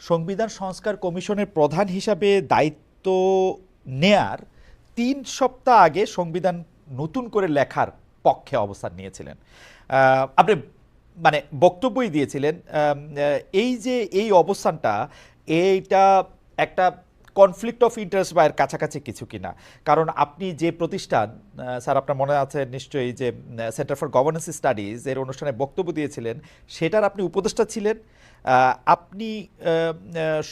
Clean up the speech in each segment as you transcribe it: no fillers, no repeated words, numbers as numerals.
সংবিধান সংস্কার কমিশনের প্রধান হিসাবে দায়িত্ব নেয়ার ৩ সপ্তাহ আগে সংবিধান নতুন করে লেখার পক্ষে অবস্থান নিয়েছিলেন। আপনি মানে বক্তব্যই দিয়েছিলেন। এই যে এই অবস্থানটা, এইটা একটা কনফ্লিক্ট অফ ইন্টারেস্ট বা এর কাছাকাছি কিছু কিনা? কারণ আপনি যে প্রতিষ্ঠান, স্যার আপনার মনে আছে নিশ্চয়ই, যে সেন্টার ফর গভর্নেন্স স্টাডিজ এর অনুষ্ঠানে বক্তব্য দিয়েছিলেন, সেটার আপনি উপদেষ্টা ছিলেন। আপনি আহ, আহ,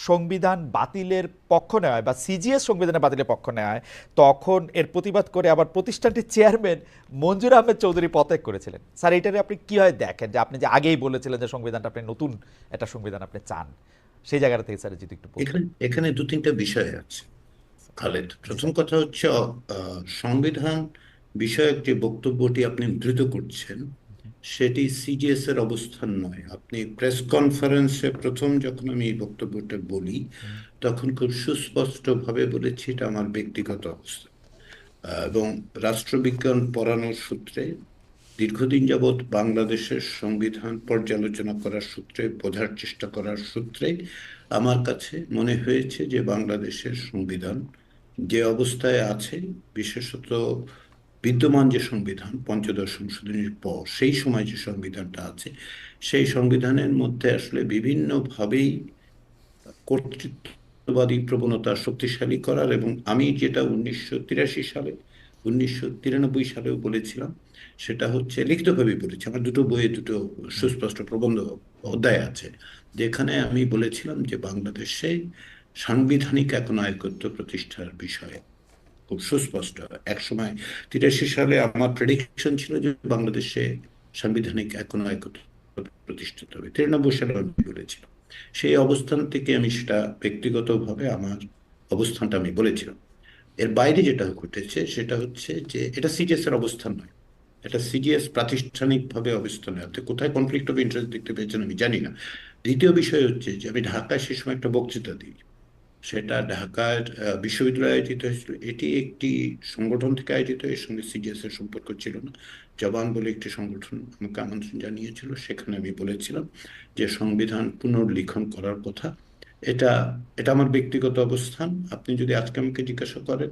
সংবিধান বাতিলের পক্ষ নেয় বা সিজিএস সংবিধানের বাতিলের পক্ষ নেয়, তখন এর প্রতিবাদ করে আবার প্রতিষ্ঠানটির চেয়ারম্যান মঞ্জুর আহমেদ চৌধুরী পদত্যাগ করেছিলেন। স্যার এটারে আপনি কীভাবে দেখেন, যে আপনি যে আগেই বলেছিলেন যে সংবিধানটা আপনি নতুন একটা সংবিধান আপনি চান, সেই জায়গাটা থেকে স্যার যদি একটু বলতেন। এখানে এখানে দু তিনটা বিষয় আছে খালেদ। জি প্রথম স্যার। কথা হচ্ছে সংবিধান বিষয়ক যে বক্তব্যটি আপনি উদ্ধৃত করছেন সেটি সিজিএস এর অবস্থান নয়। আপনি প্রেস কনফারেন্সে প্রথম যখন আমি এই বক্তব্যটা বলি তখন খুব সুস্পষ্টভাবে বলেছি এটা আমার ব্যক্তিগত অবস্থা। এবং রাষ্ট্রবিজ্ঞান পড়ানোর সূত্রে দীর্ঘদিন যাবৎ বাংলাদেশের সংবিধান পর্যালোচনা করার সূত্রে বোঝার চেষ্টা করার সূত্রে আমার কাছে মনে হয়েছে যে বাংলাদেশের সংবিধান যে অবস্থায় আছে, বিশেষত বিদ্যমান যে সংবিধান পঞ্চদশ সংশোধনীর পর সেই সময় যে সংবিধানটা আছে, সেই সংবিধানের মধ্যে আসলে বিভিন্নভাবেই কর্তৃত্ববাদী প্রবণতা শক্তিশালী করার, এবং আমি যেটা 1983 সালে 1993 সালেও বলেছিলাম, সেটা হচ্ছে লিখিতভাবে বলেছি, আমার দুটো বইয়ে দুটো সুস্পষ্ট প্রবন্ধ অধ্যায় আছে, যেখানে আমি বলেছিলাম যে বাংলাদেশে সাংবিধানিক একনায়কত্ব প্রতিষ্ঠার বিষয়ে খুব সুস্পষ্ট। এক সময় 83 সালে আমার প্রেডিকশন ছিল যে বাংলাদেশে সাংবিধানিক একনায়কত্ব প্রতিষ্ঠিত হবে, 93 সালে আমি বলেছিলাম। সেই অবস্থান থেকে আমি সেটা ব্যক্তিগতভাবে আমার অবস্থানটা আমি বলেছিলাম। এর বাইরে যেটা ঘটেছে সেটা হচ্ছে যে এটা সিজিএস এর অবস্থান নয়, এটা সিজিএস প্রাতিষ্ঠানিকভাবে অবস্থান নেয়। আপনি কোথায় কনফ্লিক্ট অফ ইন্টারেস্ট দেখতে পেয়েছেন আমি জানি না। দ্বিতীয় বিষয় হচ্ছে যে আমি ঢাকায় সে সময় একটা বক্তৃতা দিই, সেটা ঢাকার বিশ্ববিদ্যালয়ে আয়োজিত হয়েছিল। এটি একটি সংগঠন থেকে আয়োজিত, এর সঙ্গে সিজিএস এর সম্পর্ক ছিল না। জবান বলে একটি সংগঠন আমাকে আমন্ত্রণ জানিয়েছিল, সেখানে আমি বলেছিলাম যে সংবিধান পুনর্লিখন করার কথা। এটা এটা আমার ব্যক্তিগত অবস্থান। আপনি যদি আজকে আমাকে জিজ্ঞাসা করেন,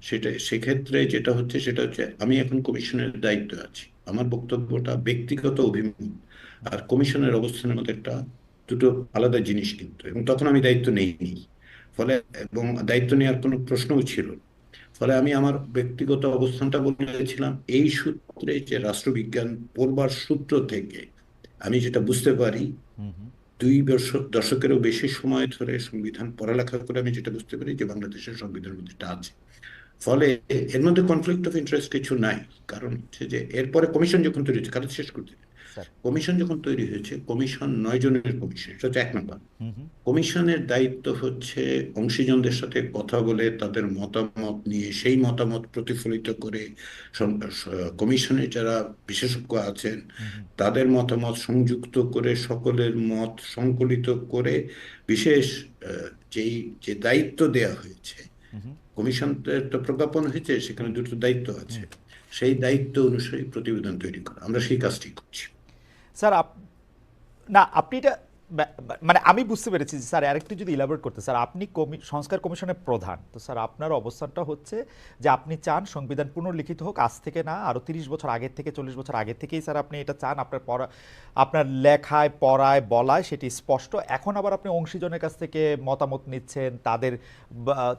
সেটা সেক্ষেত্রে যেটা হচ্ছে সেটা হচ্ছে আমি এখন কমিশনের দায়িত্ব আছি। আমার বক্তব্যটা ব্যক্তিগত অভিমত আর কমিশনের অবস্থানের মধ্যে একটা দুটো আলাদা জিনিস কিন্তু, এবং তখন আমি দায়িত্ব নেইনি। ফলে এবং দায়িত্ব নেওয়ার কোনো প্রশ্নও ছিল না। ফলে আমি আমার ব্যক্তিগত অবস্থানটা বলেছিলাম এই সূত্রে, যে রাষ্ট্রবিজ্ঞান পড়বার সূত্র থেকে আমি যেটা বুঝতে পারি, দশকেরও বেশি সময় ধরে সংবিধান পড়ালেখা করে আমি যেটা বুঝতে পারি যে বাংলাদেশের সংবিধানের মধ্যে এটা আছে। ফলে এর মধ্যে কনফ্লিক্ট অফ ইন্টারেস্ট কিছু নাই। কারণ হচ্ছে যে এরপরে কমিশন যখন তৈরি হচ্ছে, কারণ শেষ করতে, স্যার। কমিশন যখন তৈরি হয়েছে, কমিশন 9 জনের কমিশন, এটা হচ্ছে 1 নম্বর। কমিশনের দায়িত্ব হচ্ছে অংশীজনদের সাথে কথা বলে তাদের মতামত নিয়ে সেই মতামত প্রতিফলিত করে কমিশনের যারা বিশেষজ্ঞ আছেন তাদের মতামত সংযুক্ত করে সকলের মত সংকলিত করে বিশেষ যেই যে দায়িত্ব দেয়া হয়েছে, কমিশন তো প্রজ্ঞাপন হয়েছে, সেখানে দুটো দায়িত্ব আছে, সেই দায়িত্ব অনুসারে প্রতিবেদন তৈরি করা। আমরা সেই কাজটি করছি। স্যার না, আপনি এটা মানে আমি বুঝতে পেরেছি যে স্যার আরেকটু যদি ইলাবোরেট করতে, স্যার আপনি সংস্কার কমিশনের প্রধান, তো স্যার আপনার অবস্থানটা হচ্ছে যে আপনি চান সংবিধান পুনর্লিখিত হোক, আজ থেকে না আরও 30 বছর আগের থেকে, 40 বছর আগের থেকেই স্যার আপনি এটা চান। আপনার আপনার লেখায় পড়ায় বলায় সেটি স্পষ্ট। এখন আবার আপনি অংশীজনের কাছ থেকে মতামত নিচ্ছেন,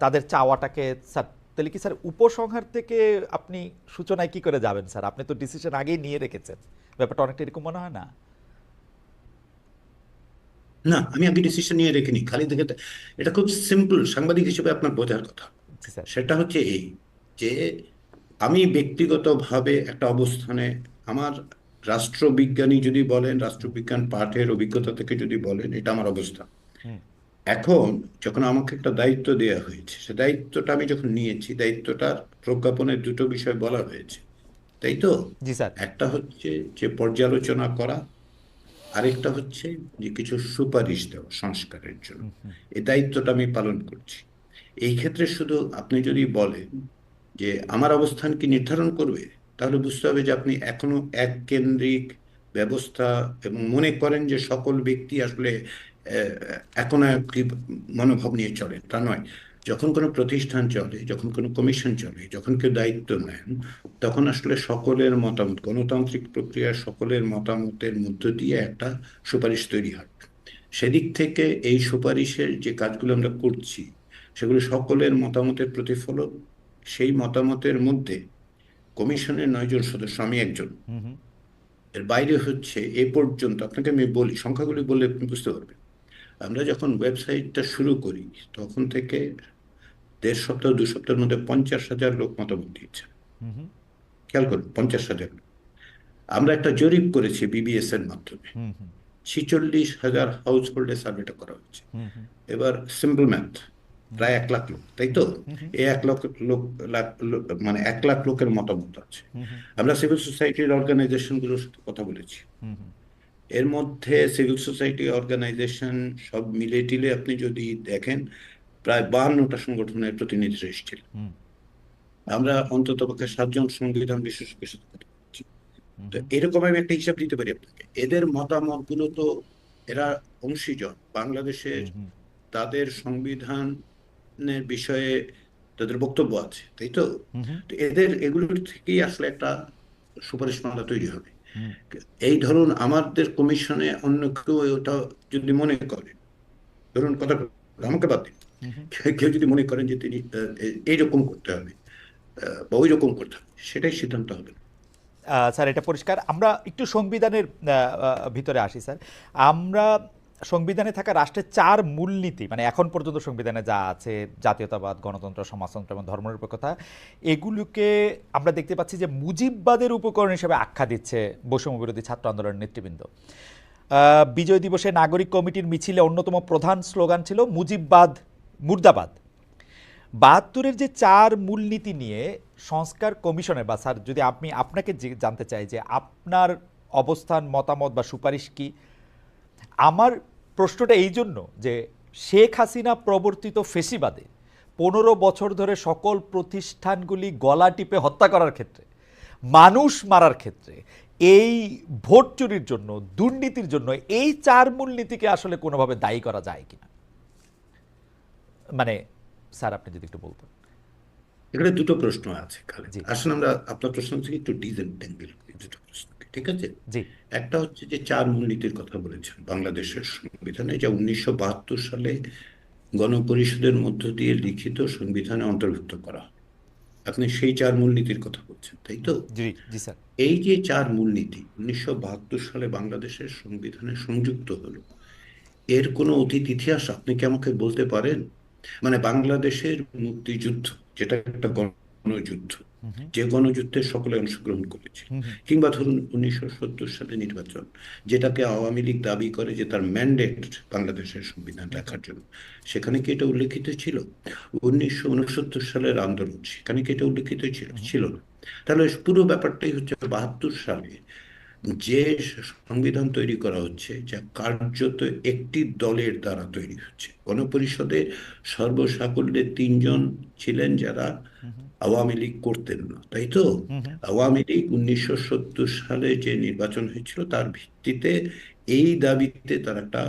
তাদের চাওয়াটাকে স্যার, তাহলে কি স্যার উপসংহার থেকে আপনি সূচনায় কি করে যাবেন স্যার? আপনি তো ডিসিশন আগেই নিয়ে রেখেছেন। ব্যাপারটা অনেকটা এরকম মনে হয় না? না, আমি আগে ডিসিশন নিয়ে রেখিনি খালি দেখে। এটা খুব সিম্পল, সাংবাদিক হিসেবে আপনার বোঝার কথা। জি স্যার। সেটা হচ্ছে এই যে আমি ব্যক্তিগতভাবে একটা অবস্থানে, আমার রাষ্ট্রবিজ্ঞানী যদি বলেন, রাষ্ট্রবিজ্ঞান পাঠের অভিজ্ঞতা থেকে যদি বলেন, এটা আমার অবস্থান। এখন যখন আমাকে একটা দায়িত্ব দেওয়া হয়েছে, সে দায়িত্বটা আমি যখন নিয়েছি, দায়িত্বটার প্রজ্ঞাপনের দুটো বিষয় বলা হয়েছে, তাই তো? জি স্যার। একটা হচ্ছে যে পর্যালোচনা করা, আরেকটা হচ্ছে যে কিছু সুপারিশ দেওয়া সংস্কারের জন্য। এই দায়িত্বটা আমি পালন করছি। এই ক্ষেত্রে শুধু আপনি যদি বলেন যে আমার অবস্থান কি নির্ধারণ করবে, তাহলে বুঝতে হবে যে আপনি এখনো এক কেন্দ্রিক ব্যবস্থা এবং মনে করেন যে সকল ব্যক্তি আসলে একনায়কী মনোভাব নিয়ে চলে, তা নয়। যখন কোনো প্রতিষ্ঠান চলে, যখন কোনো কমিশন চলে, যখন কেউ দায়িত্ব নেন, তখন আসলে সকলের মতামত, গণতান্ত্রিক প্রক্রিয়ার সকলের মতামতের মধ্য দিয়ে একটা সুপারিশ তৈরি হয়। সেদিক থেকে এই সুপারিশের যে কাজগুলো আমরা করছি, সেগুলো সকলের মতামতের প্রতিফলন। সেই মতামতের মধ্যে কমিশনের 9 জন সদস্য, আমি একজন, হুম হুম এর বাইরে হচ্ছে এ পর্যন্ত, আপনাকে আমি বলি সংখ্যাগুলি বললে আপনি বুঝতে পারবেন। আমরা যখন ওয়েবসাইটটা শুরু করি, তখন থেকে 1.5 সপ্তাহ 2 সপ্তাহের মধ্যে 50,000 লোক মতামত দিয়েছে। হুম হুম খেয়াল করুন, 50,000 লোক। আমরা একটা জরিপ করেছি বিবিএস এর মাধ্যমে, হুম হুম 46,000 হাউস হোল্ডে সার্ভেটা করা হয়েছে। হুম হুম এবার সিম্পল ম্যাথ, প্রায় 1 লাখ লোক, তাই তো? হুম এই 1 লাখ লোক, মানে 1 লাখ লোকের মতামত আছে। হুম হুম আমরা সিভিল সোসাইটির অর্গানাইজেশনগুলোর সাথে কথা বলেছি। হুম হুম এর মধ্যে সিভিল সোসাইটি অর্গানাইজেশন সব মিলে টিলে আপনি যদি দেখেন, প্রায় 52টা সংগঠনের প্রতিনিধিরা এসেছিল। হুম আমরা অন্তত পক্ষে 7 জন সংবিধান বিশেষজ্ঞের সাথে কথা বলেছি। হুম তো হুম এরকম আমি একটা হিসাব দিতে পারি আপনাকে। এদের মতামত গুলো তো, এরা অংশীজন বাংলাদেশের, হুম হুম তাদের সংবিধানের বিষয়ে তাদের বক্তব্য আছে, তাই তো? হুম হুম তো এদের এগুলোর থেকেই আসলে একটা সুপারিশমালা তৈরি হবে। হুম এই ধরুন আমাদের কমিশনে অন্য কেউ ওটা যদি মনে করে, ধরুন কথা, আমাকে বাদ দিন, হুম হুম কেউ যদি মনে করেন যে তিনি এইরকম করতে হবে বা ওই রকম করতে হবে, সেটাই সিদ্ধান্ত হবে না। স্যার এটা পরিষ্কার। আমরা একটু সংবিধানের ভিতরে আসি স্যার। আমরা সংবিধানে থাকা রাষ্ট্রের 4 মূলনীতি, মানে এখন পর্যন্ত সংবিধানে যা আছে, জাতীয়তাবাদ, গণতন্ত্র, সমাজতন্ত্র এবং ধর্মনিরপেক্ষতা, এগুলোকে আমরা দেখতে পাচ্ছি যে মুজিববাদের উপকরণ হিসেবে আখ্যা দিচ্ছে বৈষম্য বিরোধী ছাত্র আন্দোলনের নেতৃবৃন্দ। বিজয় দিবসে নাগরিক কমিটির মিছিলে অন্যতম প্রধান স্লোগান ছিল মুজিববাদ মুর্দাবাদ। 72-এর যে 4 মূলনীতি নিয়ে সংস্কার কমিশনের, বা স্যার যদি আপনি আপনাকে জানতে চাই যে আপনার অবস্থান, মতামত বা সুপারিশ কি। আমার প্রশ্নটা এই জন্য যে শেখ হাসিনা প্রবর্তিত ফেসিবাদে 15 বছর ধরে সকল প্রতিষ্ঠানগুলি গলা টিপে হত্যা করার ক্ষেত্রে, মানুষ মারার ক্ষেত্রে, এই ভোট চুরির জন্য, দুর্নীতির জন্য এই 4 মূলনীতিকে আসলে কোনোভাবে দায়ী করা যায় কিনা, মানে স্যার আপনি যদি একটু বলতেন। এখানে দুটো প্রশ্ন আছে খালেদ, জি আসলে আমরা আপনার প্রশ্ন থেকে একটু ডিসেন্টেঙ্গেল করি দুটো প্রশ্নকে, ঠিক আছে? জি একটা হচ্ছে যে 4 মূলনীতির কথা বলেছেন বাংলাদেশের সংবিধানে, যা 1972 সালে গণপরিষদের মধ্য দিয়ে লিখিত সংবিধানে অন্তর্ভুক্ত করা হয়। আপনি সেই 4 মূলনীতির কথা বলছেন, তাই তো? জি জি স্যার। এই যে 4 মূলনীতি 1972 সালে বাংলাদেশের সংবিধানে সংযুক্ত হলো, এর কোনো অতীত ইতিহাস আপনি কি আমাকে বলতে পারেন? মানে বাংলাদেশের মুক্তিযুদ্ধ, যেটা একটা গণযুদ্ধ, হুম হুম যে গণযুদ্ধে সকলে অংশগ্রহণ করেছিল, হুম হুম কিংবা ধরুন 1970 সালে নির্বাচন, যেটাকে আওয়ামী লীগ দাবি করে যে তার ম্যান্ডেট বাংলাদেশের সংবিধান লেখার জন্য, সেখানে কি এটা উল্লেখিত ছিল? 1969 সালের আন্দোলন, সেখানে কি এটা উল্লেখিত ছিল? হুম ছিল না। তাহলে পুরো ব্যাপারটাই হচ্ছে 72 সালে যে সংবিধান তৈরি করা হচ্ছে, যা কার্যত একটি দলের দ্বারা তৈরি হচ্ছে। গণপরিষদে সর্বসাকুল্যে 3 জন ছিলেন যারা হুম আওয়ামী লীগ করতেন না, তাই তো? হুম হুম আওয়ামী লীগ 1970 সালে যে নির্বাচন হয়েছিল, তার ভিত্তিতে এই দাবিতে তারা একটা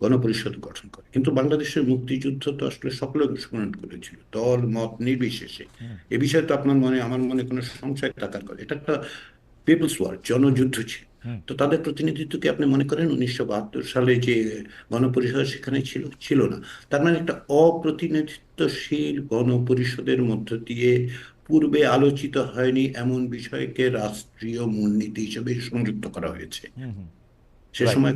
গণপরিষদ গঠন করে। কিন্তু বাংলাদেশের মুক্তিযুদ্ধ তো আসলে সকলে অংশগ্রহণ করেছিল, দল মত নির্বিশেষে। হুম এ বিষয়ে তো আপনার মনে, আমার মনে কোনো সংশয় থাকার কথা, এটা একটা পিপলস ওয়ার, জনযুদ্ধ ছিল। হুম তো তাদের প্রতিনিধিত্ব কি আপনি মনে করেন 1972 সালে যে গণপরিষদ সেখানে ছিল? ছিল না। তার মানে একটা অপ্রতিনিধিত্বশীল গণপরিষদের মধ্য দিয়ে পূর্বে আলোচিত হয়নি এমন বিষয়কে রাষ্ট্রীয় মূলনীতি হিসেবে সংযুক্ত করা হয়েছে। হুম হুম সে রাইট। সময়